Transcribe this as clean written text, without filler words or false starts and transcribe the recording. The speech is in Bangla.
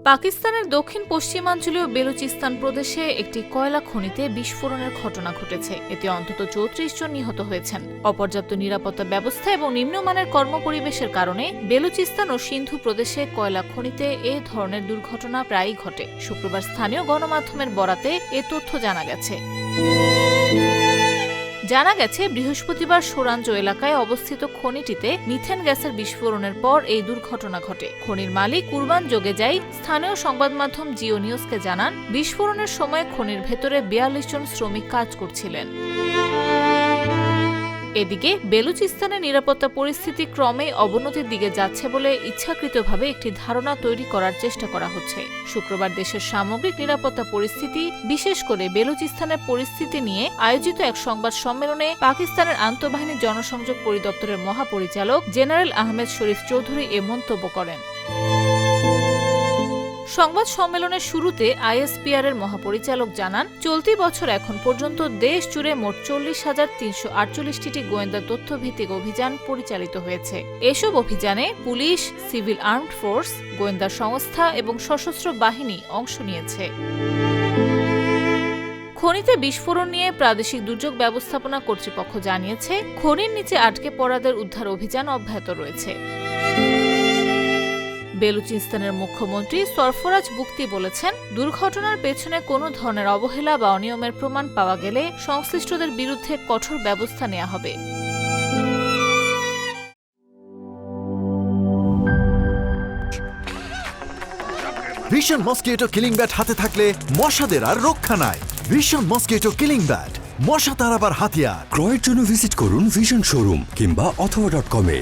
পাকিস্তানের দক্ষিণ পশ্চিমাঞ্চলীয় বেলুচিস্তান প্রদেশে একটি কয়লা খনিতে বিস্ফোরণের ঘটনা ঘটেছে। এতে অন্তত ৩৪ জন নিহত হয়েছেন। অপর্যাপ্ত নিরাপত্তা ব্যবস্থা এবং নিম্নমানের কর্মপরিবেশের কারণে বেলুচিস্তান ও সিন্ধু প্রদেশে কয়লা খনিতে এ ধরনের দুর্ঘটনা প্রায়ই ঘটে। শুক্রবার স্থানীয় গণমাধ্যমের বরাতে এ তথ্য জানা গেছে। বৃহস্পতিবার সোরাঞ্জ এলাকায় অবস্থিত খনিটিতে মিথেন গ্যাসের বিস্ফোরণের পর এই দুর্ঘটনা ঘটে। খনির মালিক কুরবান জোগেজাই স্থানীয় সংবাদ মাধ্যম জিও নিউজকে জানান, বিস্ফোরণের সময় খনির ভেতরে ৪২ জন শ্রমিক কাজ করছিলেন। এদিকে বেলুচিস্তানের নিরাপত্তা পরিস্থিতি ক্রমেই অবনতির দিকে যাচ্ছে বলে ইচ্ছাকৃতভাবে একটি ধারণা তৈরি করার চেষ্টা করা হচ্ছে। শুক্রবার দেশের সামগ্রিক নিরাপত্তা পরিস্থিতি, বিশেষ করে বেলুচিস্তানের পরিস্থিতি নিয়ে আয়োজিত এক সংবাদ সম্মেলনে পাকিস্তানের আন্তঃবাহিনী জনসংযোগ পরিদপ্তরের মহাপরিচালক জেনারেল আহমেদ শরীফ চৌধুরী এ মন্তব্য করেন। সংবাদ সম্মেলনের শুরুতে আইএসপিআর এর মহাপরিচালক জানান, চলতি বছর এখন পর্যন্ত দেশ জুড়ে মোট ৪০,৩৪৮টি গোয়েন্দা তথ্যভিত্তিক অভিযান পরিচালিত হয়েছে। এসব অভিযানে পুলিশ, সিভিল আর্মড ফোর্স, গোয়েন্দা সংস্থা এবং সশস্ত্র বাহিনী অংশ নিয়েছে। খনিতে বিস্ফোরণ নিয়ে প্রাদেশিক দুর্যোগ ব্যবস্থাপনা কর্তৃপক্ষ জানিয়েছে, খনির নিচে আটকে পড়াদের উদ্ধার অভিযান অব্যাহত রয়েছে। বেলুচিস্তানের মুখ্যমন্ত্রী সরফরাজ বুকতি বলেছেন, দুর্ঘটনার পেছনে কোনো ধরনের অবহেলা বা অনিয়মের প্রমাণ পাওয়া গেলে সংশ্লিষ্টদের বিরুদ্ধে কঠোর ব্যবস্থা নেওয়া হবে। ভিশন মসকিটো কিলিং ব্যাট হাতে থাকলে মশাদের আর রক্ষা নাই। ভিশন মসকিটো কিলিং ব্যাট, মশা তাড়াবার হাতিয়ার। ক্রয়ের জন্য ভিজিট করুন ভিশন শোরুম কিংবা অথবা.com-এ।